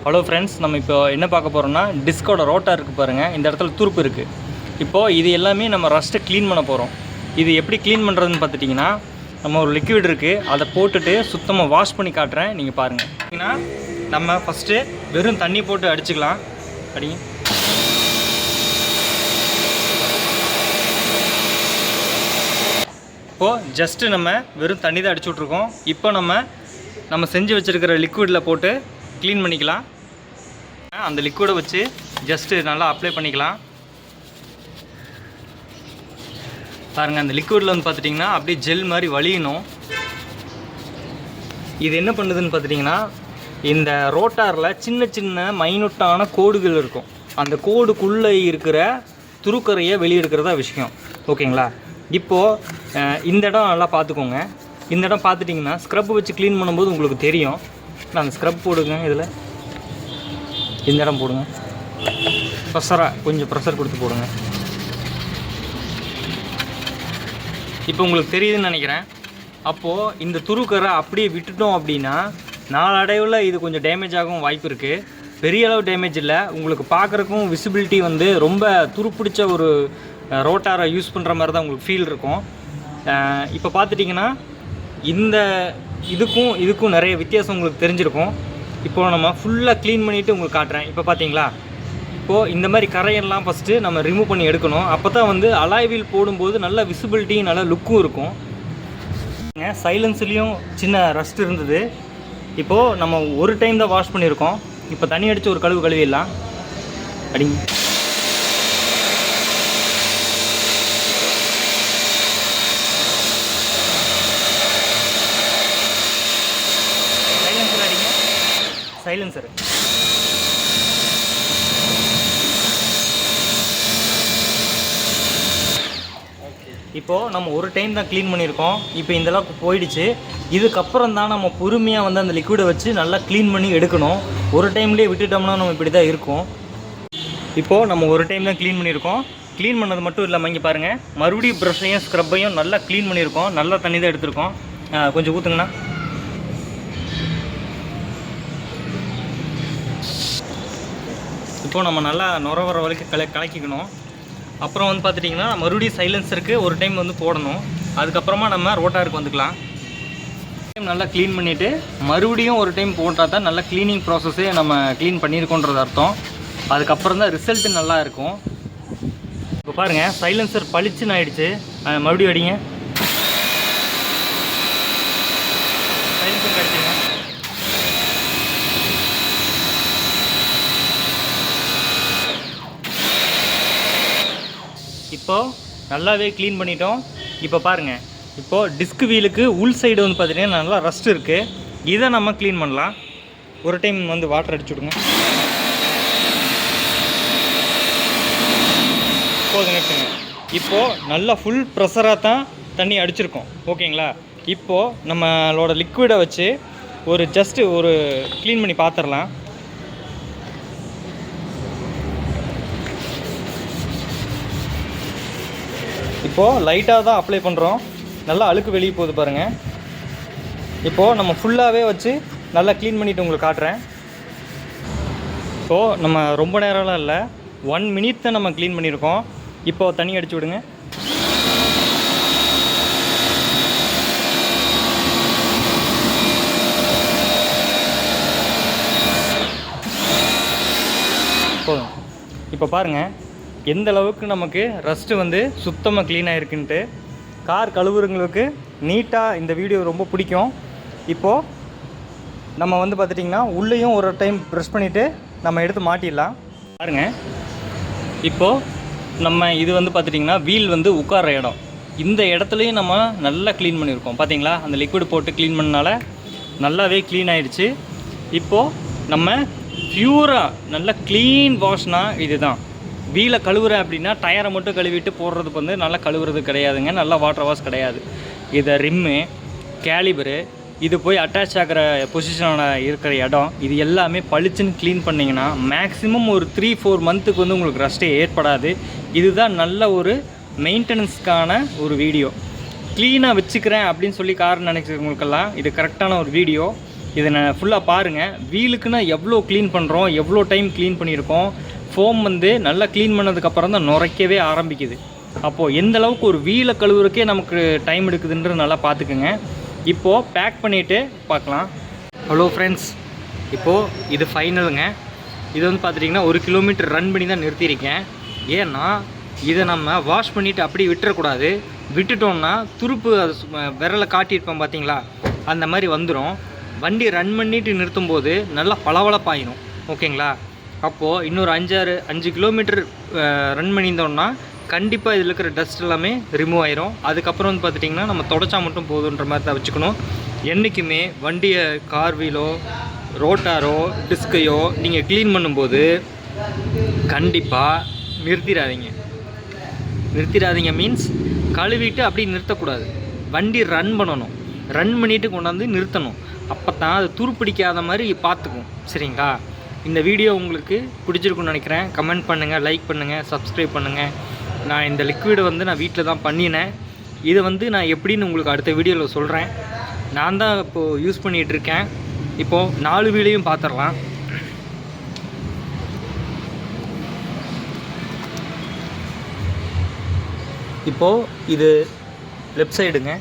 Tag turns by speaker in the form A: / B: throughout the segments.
A: Hello friends, நம்ம இப்போ என்ன பார்க்க போகிறோம்னா டிஸ்கோட ரோட்டார் இருக்குது பாருங்கள். இந்த இடத்துல துருப்பு இருக்குது. இப்போது இது எல்லாமே நம்ம ரஸ்ட்டை க்ளீன் பண்ண போகிறோம். இது எப்படி க்ளீன் பண்ணுறதுன்னு பார்த்துட்டிங்கன்னா, நம்ம ஒரு லிக்விட் இருக்குது, அதை போட்டுட்டு சுத்தமாக வாஷ் பண்ணி காட்டுறேன், நீங்கள் பாருங்கள். பார்த்தீங்கன்னா நம்ம ஃபஸ்ட்டு வெறும் தண்ணி போட்டு அடிச்சுக்கலாம். அடிங்க. இப்போது ஜஸ்ட்டு நம்ம வெறும் தண்ணி தான் அடிச்சு விட்ருக்கோம். இப்போ நம்ம செஞ்சு வச்சுருக்கிற லிக்விடில் போட்டு க்ளீன் பண்ணிக்கலாம். அந்த லிக்விடை வச்சு ஜஸ்ட்டு நல்லா அப்ளை பண்ணிக்கலாம். பாருங்கள், அந்த லிக்விடில் வந்து பார்த்துட்டிங்கன்னா அப்படியே ஜெல் மாதிரி வலியணும். இது என்ன பண்ணுதுன்னு பார்த்துட்டிங்கன்னா, இந்த ரோட்டாரில் சின்ன சின்ன மைனூட்டான கோடுகள் இருக்கும். அந்த கோடுக்குள்ளே இருக்கிற துருக்கரையை வெளியெடுக்கிறதா விஷயம். ஓகேங்களா? இப்போது இந்த இடம் நல்லா பார்த்துக்கோங்க. இந்த இடம் பார்த்துட்டிங்கன்னா ஸ்க்ரப் வச்சு க்ளீன் பண்ணும்போது உங்களுக்கு தெரியும். நான் அந்த ஸ்க்ரப் போடுங்க. இதில் இந்த இடம் போடுங்க. கொஞ்சம் ப்ரெஷர் கொடுத்து போடுங்க. இப்போ உங்களுக்கு தெரியுதுன்னு நினைக்கிறேன். அப்போது இந்த துருக்கரை அப்படியே விட்டுட்டோம் அப்படின்னா நாளடைவில் இது கொஞ்சம் டேமேஜ் ஆகவும் வாய்ப்பு இருக்குது. பெரிய அளவு டேமேஜ் இல்லை. உங்களுக்கு பார்க்குறக்கும் விசிபிலிட்டி வந்து ரொம்ப துருப்பிடிச்ச ஒரு ரோட்டாரை யூஸ் பண்ணுற மாதிரி தான் உங்களுக்கு ஃபீல் இருக்கும். இப்போ பார்த்துட்டிங்கன்னா இந்த இதுக்கும் நிறைய வித்தியாசம் உங்களுக்கு தெரிஞ்சிருக்கும். இப்போது நம்ம ஃபுல்லாக க்ளீன் பண்ணிவிட்டு உங்களுக்கு காட்டுறேன். இப்போ பார்த்தீங்களா, இப்போது இந்த மாதிரி கரையெல்லாம் ஃபஸ்ட்டு நம்ம ரிமூவ் பண்ணி எடுக்கணும். அப்போ தான் வந்து அலாய் வீல் போடும்போது நல்ல விசிபிலிட்டியும் நல்ல லுக்கும் இருக்கும். சைலன்ஸ்லேயும் சின்ன ரஸ்ட் இருந்தது. இப்போது நம்ம ஒரு டைம் தான் வாஷ் பண்ணியிருக்கோம். இப்போ தண்ணி அடித்து ஒரு கழுவிடலாம். அடிங்க. சைலன்சர் இப்போது நம்ம ஒரு டைம் தான் க்ளீன் பண்ணியிருக்கோம். இப்போ இந்த அளவுக்கு போயிடுச்சு. இதுக்கப்புறம் தான் நம்ம பொறுமையாக வந்து அந்த லிக்விடை வச்சு நல்லா க்ளீன் பண்ணி எடுக்கணும். ஒரு டைம்லேயே விட்டுட்டோம்னா நம்ம இப்படி தான் இருக்கும். இப்போது நம்ம ஒரு டைம் தான் க்ளீன் பண்ணியிருக்கோம். க்ளீன் பண்ணது மட்டும் இல்லாமல் இங்கே பாருங்கள், மறுபடியும் ப்ரஷ்ஷையும் ஸ்க்ரப்பையும் நல்லா க்ளீன் பண்ணியிருக்கோம். நல்லா தண்ணி தான் எடுத்திருக்கோம். கொஞ்சம் ஊற்றுங்கண்ணா. இப்போது நம்ம நல்லா நுர வர வரைக்கும் கலக்கிக்கணும். அப்புறம் வந்து பார்த்துட்டிங்கன்னா மறுபடியும் சைலன்சருக்கு ஒரு டைம் வந்து போடணும். அதுக்கப்புறமா நம்ம ரோட்டாருக்கு வந்துக்கலாம். நல்லா க்ளீன் பண்ணிவிட்டு மறுபடியும் ஒரு டைம் போட்டால் தான் நல்லா க்ளீனிங் ப்ராசஸ்ஸே நம்ம க்ளீன் பண்ணியிருக்கோன்றது அர்த்தம். அதுக்கப்புறம் தான் ரிசல்ட்டு நல்லா இருக்கும். இப்போ பாருங்கள், சைலன்சர் பளிச்சுன்னு ஆகிடுச்சு. மறுபடியும் அடிங்க. சைலன்சர் அடிச்சுங்க. இப்போது நல்லாவே க்ளீன் பண்ணிட்டோம். இப்போ பாருங்கள், இப்போது டிஸ்க் வீலுக்கு உள் சைடு வந்து பார்த்திங்கன்னா நல்லா ரஸ்ட் இருக்குது. இதை நம்ம க்ளீன் பண்ணலாம். ஒரு டைம் வந்து வாட்டர் அடிச்சு விடுங்க. போதுங்க. இப்போது நல்லா ஃபுல் ப்ரெஷராக தான் தண்ணி அடிச்சிருக்கோம். ஓகேங்களா? இப்போது நம்மளோட லிக்விடை வச்சு ஒரு க்ளீன் பண்ணி பார்த்துடலாம். இப்போது லைட்டாக தான் அப்ளை பண்ணுறோம். நல்லா அழுக்கு வெளியே போகுது பாருங்கள். இப்போது நம்ம ஃபுல்லாகவே வச்சு நல்லா க்ளீன் பண்ணிவிட்டு உங்களுக்கு காட்டுறேன். இப்போது நம்ம ரொம்ப நேரம்லாம் இல்லை, 1 மினிட் தான் நம்ம க்ளீன் பண்ணியிருக்கோம். இப்போது தண்ணி அடிச்சு விடுங்க. போதும். இப்போ பாருங்கள் எந்த அளவுக்கு நமக்கு ரஸ்ட்டு வந்து சுத்தமாக க்ளீன் ஆகிருக்குன்ட்டு. கார் கழுவுறவங்களுக்கு நீட்டாக இந்த வீடியோ ரொம்ப பிடிக்கும். இப்போது நம்ம வந்து பார்த்துட்டிங்கன்னா உள்ளேயும் ஒரு டைம் ப்ரெஷ் பண்ணிவிட்டு நம்ம எடுத்து மாட்டிடலாம். பாருங்கள், இப்போது நம்ம இது வந்து பார்த்துட்டிங்கன்னா வீல் வந்து உட்கார இடம். இந்த இடத்துலையும் நம்ம நல்லா க்ளீன் பண்ணியிருக்கோம். பார்த்தீங்களா, அந்த லிக்விட் போட்டு க்ளீன் பண்ணனால நல்லாவே க்ளீன் ஆகிடுச்சு. இப்போது நம்ம பியூராக நல்லா க்ளீன் வாஷ்னால் இது தான். வீலை கழுவுறேன் அப்படின்னா டயரை மட்டும் கழுவிட்டு போடுறதுக்கு வந்து நல்லா கழுவுறது கிடையாதுங்க. நல்லா வாட்டர் வாஷ் கிடையாது. இதை ரிம்மு, கேலிபரு, இது போய் அட்டாச் ஆகிற பொசிஷனோட இருக்கிற இடம், இது எல்லாமே பளிச்சுன்னு க்ளீன் பண்ணிங்கன்னா மேக்ஸிமம் ஒரு 3-4 மந்த்துக்கு வந்து உங்களுக்கு ரஸ்ட்டே ஏற்படாது. இதுதான் நல்ல ஒரு மெயின்டெனன்ஸ்க்கான ஒரு வீடியோ. க்ளீனாக வச்சுக்கிறேன் அப்படின்னு சொல்லி கார் நினைக்கிறவங்களுக்கெல்லாம் இது கரெக்டான ஒரு வீடியோ. இதை நான் ஃபுல்லாக பாருங்கள். வீலுக்குன்னா எவ்வளோ க்ளீன் பண்ணுறோம், எவ்வளோ டைம் க்ளீன் பண்ணியிருக்கோம். ஃபோம் வந்து நல்லா க்ளீன் பண்ணதுக்கப்புறம் தான் நுரைக்கவே ஆரம்பிக்குது. அப்போது எந்த அளவுக்கு ஒரு வீலை கழுவுறக்கே நமக்கு டைம் எடுக்குதுன்றது நல்லா பார்த்துக்குங்க. இப்போது பேக் பண்ணிவிட்டு பார்க்கலாம். ஹலோ ஃப்ரெண்ட்ஸ், இப்போது இது ஃபைனலுங்க. இது வந்து பார்த்துட்டிங்கன்னா 1 கிலோமீட்டர் ரன் பண்ணி தான் நிறுத்தியிருக்கேன். ஏன்னா இதை நம்ம வாஷ் பண்ணிவிட்டு அப்படி விட்டுறக்கூடாது. விட்டுட்டோம்னா துருப்பு அது விரலை காட்டியிருப்போம் பார்த்தீங்களா, அந்த மாதிரி வந்துடும். வண்டி ரன் பண்ணிட்டு நிறுத்தும் போது நல்லா பளபளப்பாயிடும். ஓகேங்களா? அப்போது இன்னொரு 5 கிலோமீட்டர் ரன் பண்ணியிருந்தோம்னா கண்டிப்பாக இதில் இருக்கிற டஸ்ட் எல்லாமே ரிமூவ் ஆயிரும். அதுக்கப்புறம் வந்து பார்த்துட்டிங்கன்னா நம்ம தொடச்சா மட்டும் போதுன்ற மாதிரி தான் வச்சுக்கணும். என்றைக்குமே வண்டியை கார் வீலோ ரோட்டாரோ டிஸ்கையோ நீங்கள் க்ளீன் பண்ணும்போது கண்டிப்பாக நிறுத்திடாதீங்க மீன்ஸ் கழுவிட்டு அப்படி நிறுத்தக்கூடாது. வண்டி ரன் பண்ணணும். ரன் பண்ணிவிட்டு கொண்டாந்து நிறுத்தணும். அப்போ தான் அது துருப்பிடிக்காத மாதிரி பார்த்துக்கும். சரிங்களா? இந்த வீடியோ உங்களுக்கு பிடிச்சிருக்குன்னு நினைக்கிறேன். கமெண்ட் பண்ணுங்கள், லைக் பண்ணுங்கள், சப்ஸ்கிரைப் பண்ணுங்கள். நான் இந்த லிக்விடை வந்து நான் வீட்டில் தான் பண்ணினேன். இதை வந்து நான் எப்படின்னு உங்களுக்கு அடுத்த வீடியோவில் சொல்கிறேன். நான் தான் இப்போது யூஸ் பண்ணிகிட்ருக்கேன். இப்போது 4 வீலையும் பார்த்துடலாம். இப்போது இது லெஃப்ட் சைடுங்க.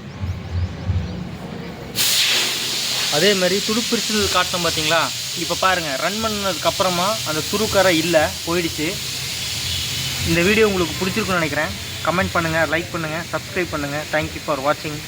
A: அதே மாதிரி துருப்பிரிச்சல் காட்டணும் பார்த்தீங்களா? இப்போ பாருங்கள், ரன் பண்ணதுக்கப்புறமா அந்த துருக்கரை இல்லை, போயிடுச்சு. இந்த வீடியோ உங்களுக்கு பிடிச்சிருக்குன்னு நினைக்கிறேன். கமெண்ட் பண்ணுங்கள், லைக் பண்ணுங்கள், சப்ஸ்கிரைப் பண்ணுங்கள். தேங்க்யூ ஃபார் வாட்சிங்.